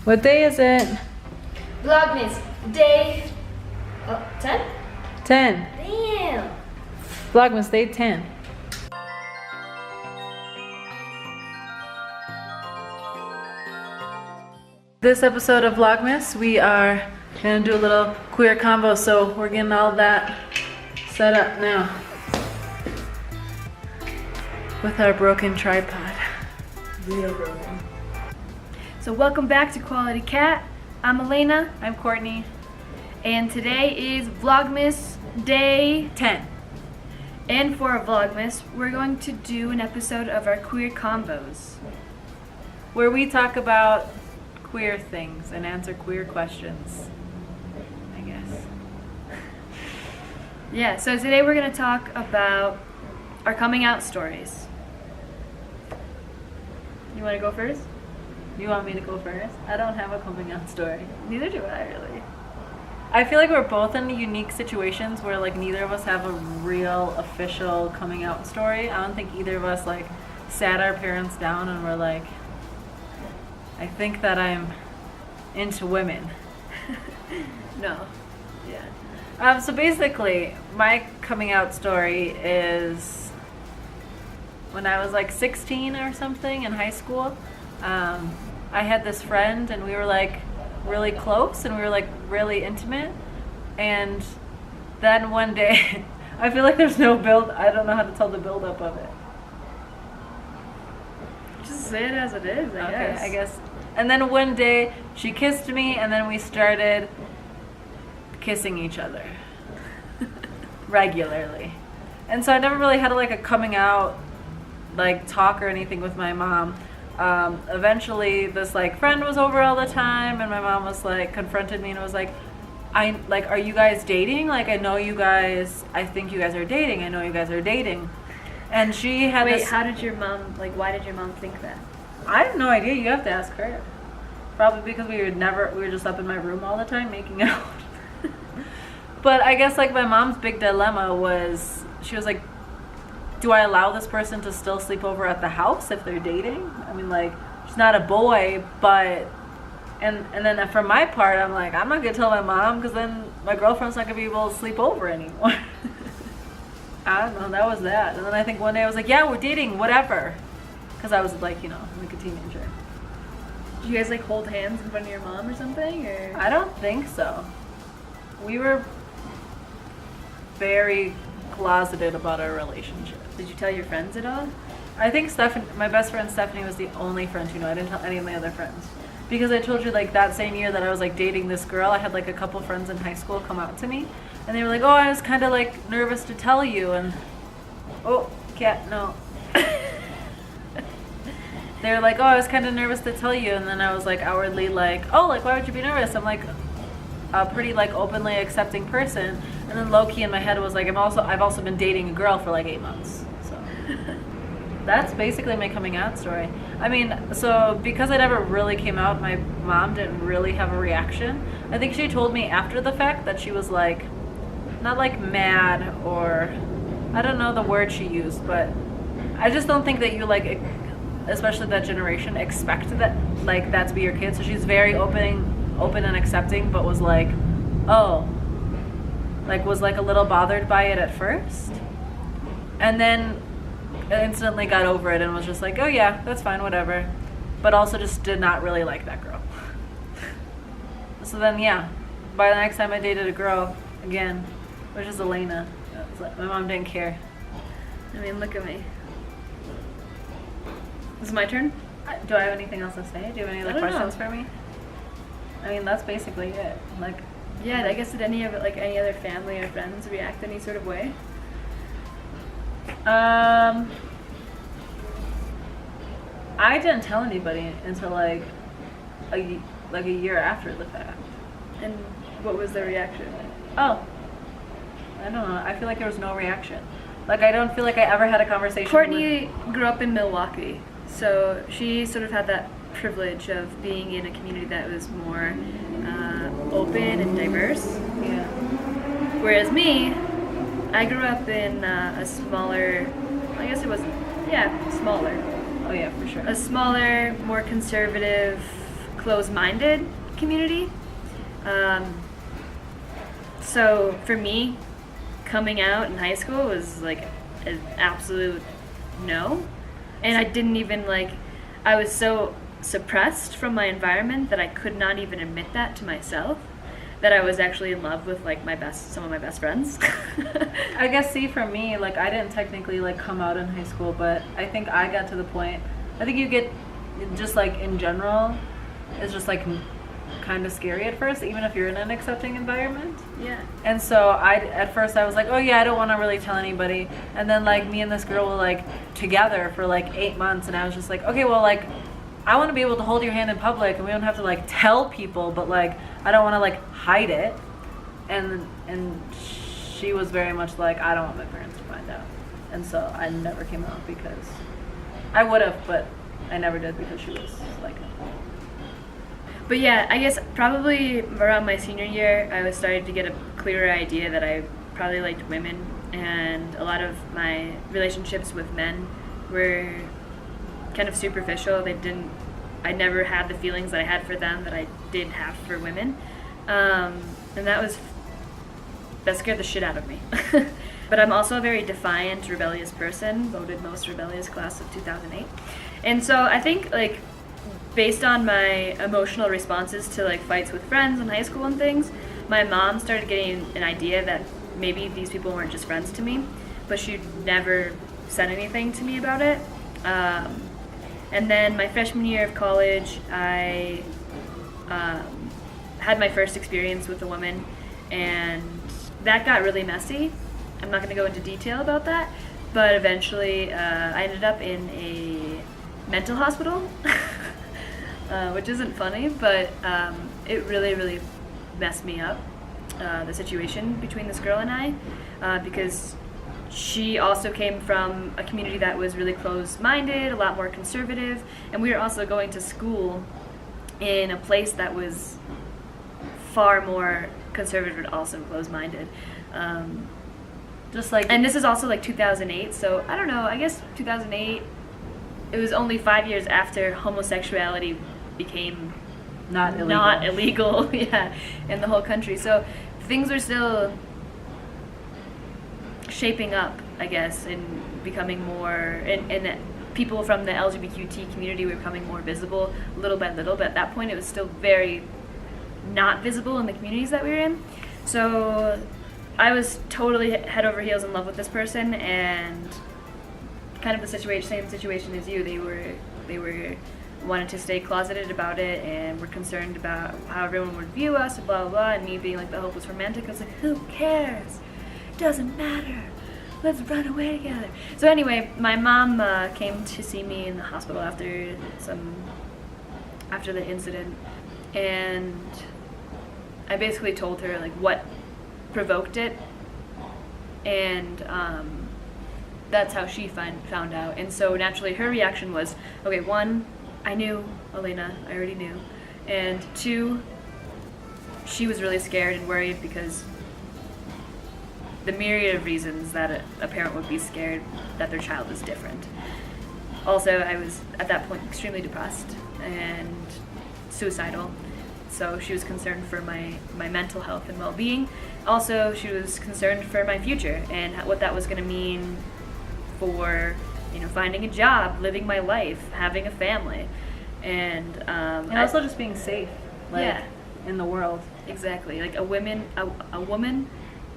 What day is it? Vlogmas day 10? 10. Damn. Vlogmas day 10. This episode of Vlogmas, we are gonna do a little queer combo, so we're getting all that set up now with our broken tripod. Real broken. So welcome back to Quality Cat. I'm Alaina. I'm Courtney. And today is Vlogmas day 10. And for Vlogmas, we're going to do an episode of our queer combos. Where we talk about queer things and answer queer questions, I guess. Yeah, so today we're going to talk about our coming out stories. You want to go first? You want me to go first? I don't have a coming out story. Neither do I, really. I feel like we're both in unique situations where like neither of us have a real official coming out story. I don't think either of us like sat our parents down and were like, I think that I'm into women. No. Yeah. So basically, my coming out story is when I was like 16 or something in high school. I had this friend and we were like really close and we were like really intimate, and then one day I feel like there's no build. I don't know how to tell the build up of it. Just say it as it is, I guess. And then one day she kissed me and then we started kissing each other regularly. And so I never really had like a coming out like talk or anything with my mom. Eventually this like friend was over all the time and my mom was like confronted me and was like, are you guys dating? Like I think you guys are dating. I know you guys are dating. And she had how did your mom, why did your mom think that? I have no idea. You have to ask her. Probably because we were just up in my room all the time making out. But I guess like my mom's big dilemma was, she was like, do I allow this person to still sleep over at the house if they're dating? I mean, like, she's not a boy, but, and then for my part, I'm like, I'm not gonna tell my mom because then my girlfriend's not gonna be able to sleep over anymore. I don't know, that was that. And then I think one day I was like, yeah, we're dating, whatever. Because I was like, like a teenager. Did you guys like hold hands in front of your mom or something? Or I don't think so. We were very closeted about our relationship. Did you tell your friends at all? I think my best friend Stephanie was the only friend who knew. I didn't tell any of my other friends. Because I told you like that same year that I was like dating this girl, I had like a couple friends in high school come out to me. And they were like, oh, I was kind of like nervous to tell you. And, oh, cat, no. They were like, oh, I was kind of nervous to tell you. And then I was like outwardly like, oh, like why would you be nervous? I'm like a pretty like openly accepting person. And then low key in my head was like, I've also been dating a girl for like 8 months. So that's basically my coming out story. I mean, so because I never really came out, my mom didn't really have a reaction. I think she told me after the fact that she was like, not like mad or, I don't know the word she used, but I just don't think that you like, especially that generation, expect that like that to be your kid. So she's very open and accepting, but was like, oh, like was like a little bothered by it at first, and then instantly got over it and was just like, oh yeah, that's fine, whatever. But also just did not really like that girl. So then yeah, by the next time I dated a girl again, which is Alaina, my mom didn't care. I mean, look at me. Is it my turn? Do I have anything else to say? Do you have any other questions for me? I mean, that's basically it. Like, yeah, I guess did any other family or friends react any sort of way? I didn't tell anybody until like a year after the fact. And what was their reaction? Oh, I don't know. I feel like there was no reaction. Like I don't feel like I ever had a conversation. Courtney grew up in Milwaukee, so she sort of had that privilege of being in a community that was more open and diverse. Yeah. Whereas me, I grew up in a smaller, I guess it was, smaller. Oh yeah, for sure. A smaller, more conservative, closed-minded community. So for me, coming out in high school was like an absolute no. And I didn't even like, I was so suppressed from my environment that I could not even admit that to myself, that I was actually in love with like some of my best friends. I guess, see, for me, like, I didn't technically like come out in high school, but I think I got to the point, I think you get, just like in general, it's just like kind of scary at first, even if you're in an accepting environment. Yeah. And so at first I was like, oh yeah, I don't want to really tell anybody. And then like me and this girl were like together for like 8 months, and I was just like, okay, well, like, I want to be able to hold your hand in public, and we don't have to like tell people, but like I don't want to like hide it. And she was very much like, I don't want my parents to find out. And so I never came out, because I would have, but I never did, because she was like. But yeah, I guess probably around my senior year, I was starting to get a clearer idea that I probably liked women, and a lot of my relationships with men were kind of superficial. I never had the feelings that I had for them that I did have for women. And that scared the shit out of me. But I'm also a very defiant, rebellious person, voted most rebellious class of 2008. And so I think, like, based on my emotional responses to like fights with friends in high school and things, my mom started getting an idea that maybe these people weren't just friends to me, but she never said anything to me about it. And then my freshman year of college, I had my first experience with a woman, and that got really messy. I'm not going to go into detail about that, but eventually I ended up in a mental hospital, which isn't funny, but it really, really messed me up, the situation between this girl and I, because she also came from a community that was really closed-minded, a lot more conservative, and we were also going to school in a place that was far more conservative but also closed-minded. Just like, and this is also like 2008, so I don't know, I guess 2008, it was only 5 years after homosexuality became not illegal yeah, in the whole country. So things were still shaping up, I guess, and becoming more, and people from the LGBTQ community were becoming more visible little by little, but at that point it was still very not visible in the communities that we were in. So I was totally head over heels in love with this person, and kind of the same situation as you. They were wanted to stay closeted about it, and were concerned about how everyone would view us, and blah blah blah. And me being like the hopeless romantic, I was like, who cares? Doesn't matter. Let's run away together. So anyway, my mom came to see me in the hospital after the incident, and I basically told her like what provoked it, and that's how she found out. And so naturally her reaction was, okay, one, I knew Alaina, I already knew, and two, she was really scared and worried because the myriad of reasons that a parent would be scared that their child is different. Also, I was at that point extremely depressed and suicidal, so she was concerned for my mental health and well-being. Also, she was concerned for my future and what that was going to mean for, you know, finding a job, living my life, having a family, and also just being safe, like, yeah, in the world. Exactly, like a woman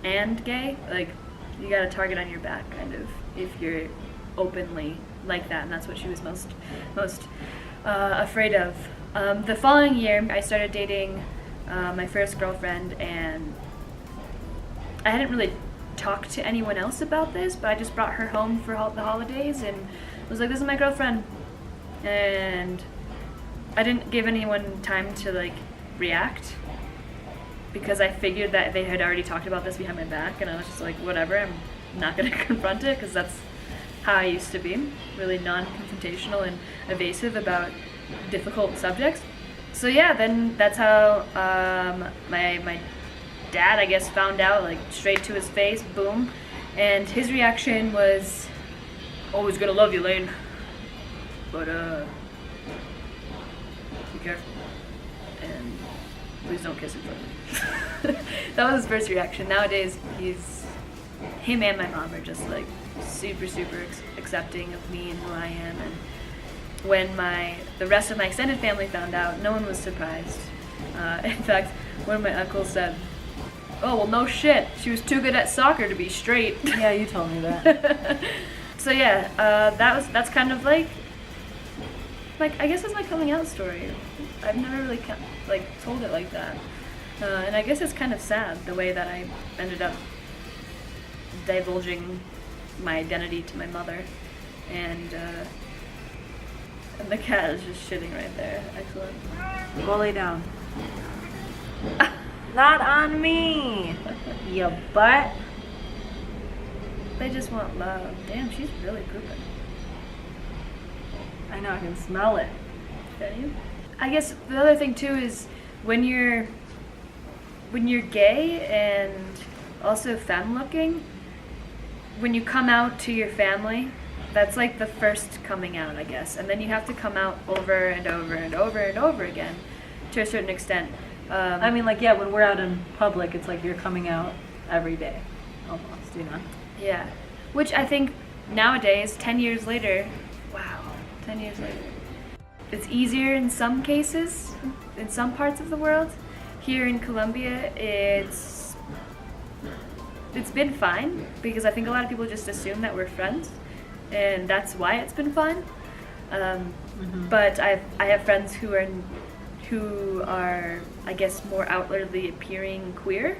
and gay, like, you got a target on your back, kind of, if you're openly like that, and that's what she was most afraid of. The following year, I started dating my first girlfriend, and I hadn't really talked to anyone else about this, but I just brought her home for the holidays and was like, this is my girlfriend. And I didn't give anyone time to like react, because I figured that they had already talked about this behind my back, and I was just like, whatever, I'm not going to confront it, because that's how I used to be, really non-confrontational and evasive about difficult subjects. So yeah, then that's how my dad, I guess, found out, like, straight to his face, boom, and his reaction was, always gonna love you, Lane, but be careful. and please don't kiss in front of me. That was his first reaction. Nowadays, him and my mom are just like super accepting of me and who I am. And when the rest of my extended family found out, no one was surprised. In fact, one of my uncles said, "Oh, well, no shit. She was too good at soccer to be straight." Yeah, you told me that. So yeah, that's kind of like I guess it's my coming out story. I've never really told it like that, and I guess it's kind of sad the way that I ended up divulging my identity to my mother, and the cat is just shitting right there. Excellent. Go lay down. Not on me, you butt. They just want love. Damn, she's really pooping. I know, I can smell it. Can you? I guess the other thing too is when you're gay and also femme-looking, when you come out to your family, that's like the first coming out, I guess. And then you have to come out over and over and over and over again to a certain extent. I mean, like, yeah, when we're out in public, it's like you're coming out every day, almost, you know? Yeah. Which I think nowadays, 10 years later, wow, 10 years later, it's easier in some cases, in some parts of the world. Here in Colombia, it's been fine, because I think a lot of people just assume that we're friends, and that's why it's been fine. But I have friends who are, I guess, more outwardly appearing queer,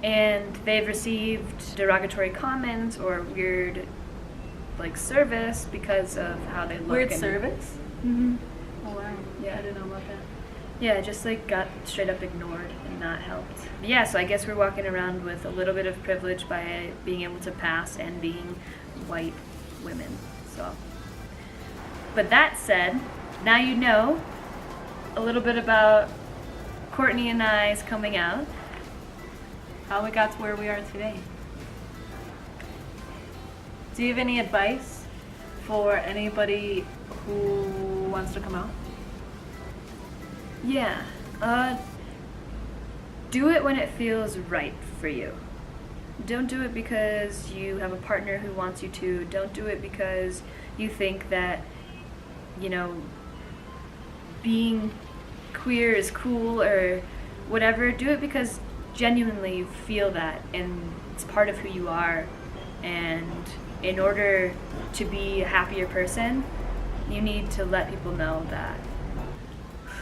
and they've received derogatory comments or weird, service because of how they look. Weird service? Mm-hmm. Oh wow. Yeah. I didn't know about that. Yeah, just got straight up ignored and not helped. Yeah, so I guess we're walking around with a little bit of privilege by being able to pass and being white women. So, but that said, now you know a little bit about Courtney and I's coming out. How we got to where we are today. Do you have any advice for anybody who wants to come out? Yeah. Do it when it feels right for you. Don't do it because you have a partner who wants you to. Don't do it because you think that, being queer is cool or whatever. Do it because genuinely you feel that and it's part of who you are. And in order to be a happier person, you need to let people know that.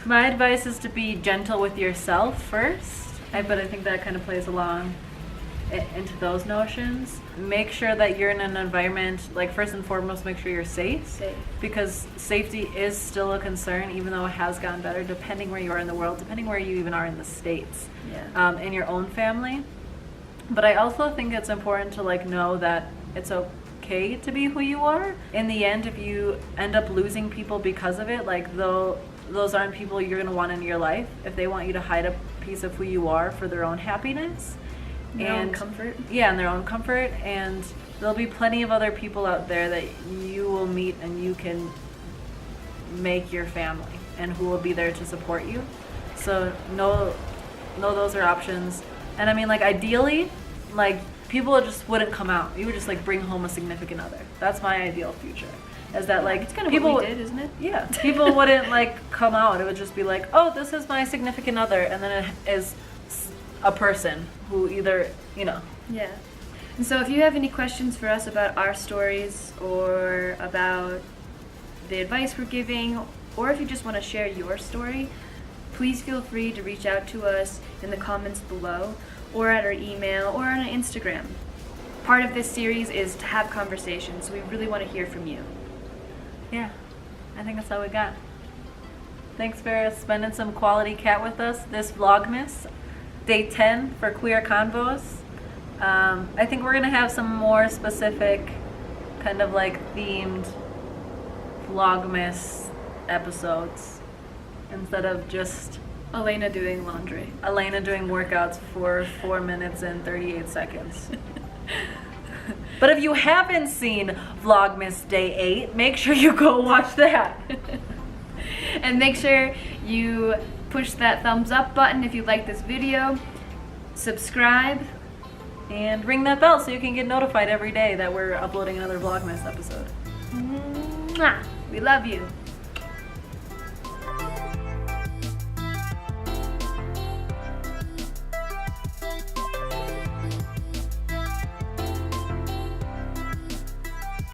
My advice is to be gentle with yourself first, but I think that kind of plays along into those notions. Make sure that you're in an environment, first and foremost, make sure you're safe. Because safety is still a concern, even though it has gotten better, depending where you are in the world, depending where you even are in the States, in your own family. But I also think it's important to know that it's okay to be who you are. In the end, if you end up losing people because of it, those aren't people you're going to want in your life. If they want you to hide a piece of who you are for their own happiness their own comfort. Yeah, and their own comfort. And there'll be plenty of other people out there that you will meet and you can make your family and who will be there to support you. So know those are options. And I mean, ideally, people just wouldn't come out. You would just bring home a significant other. That's my ideal future. Is that it's kind of people what we did, isn't it? Yeah, people wouldn't come out. It would just be oh, this is my significant other, and then it is a person who either Yeah. And so if you have any questions for us about our stories or about the advice we're giving, or if you just want to share your story, please feel free to reach out to us in the comments below, or at our email, or on Instagram. Part of this series is to have conversations, so we really want to hear from you. Yeah, I think that's all we got. Thanks for spending some quality cat with us this Vlogmas, day 10 for Queer Convos. I think we're going to have some more specific kind of themed Vlogmas episodes instead of just Alaina doing laundry. Alaina doing workouts for 4 minutes and 38 seconds. But if you haven't seen Vlogmas Day 8, make sure you go watch that. And make sure you push that thumbs up button if you like this video. Subscribe. And ring that bell so you can get notified every day that we're uploading another Vlogmas episode. Mwah. We love you.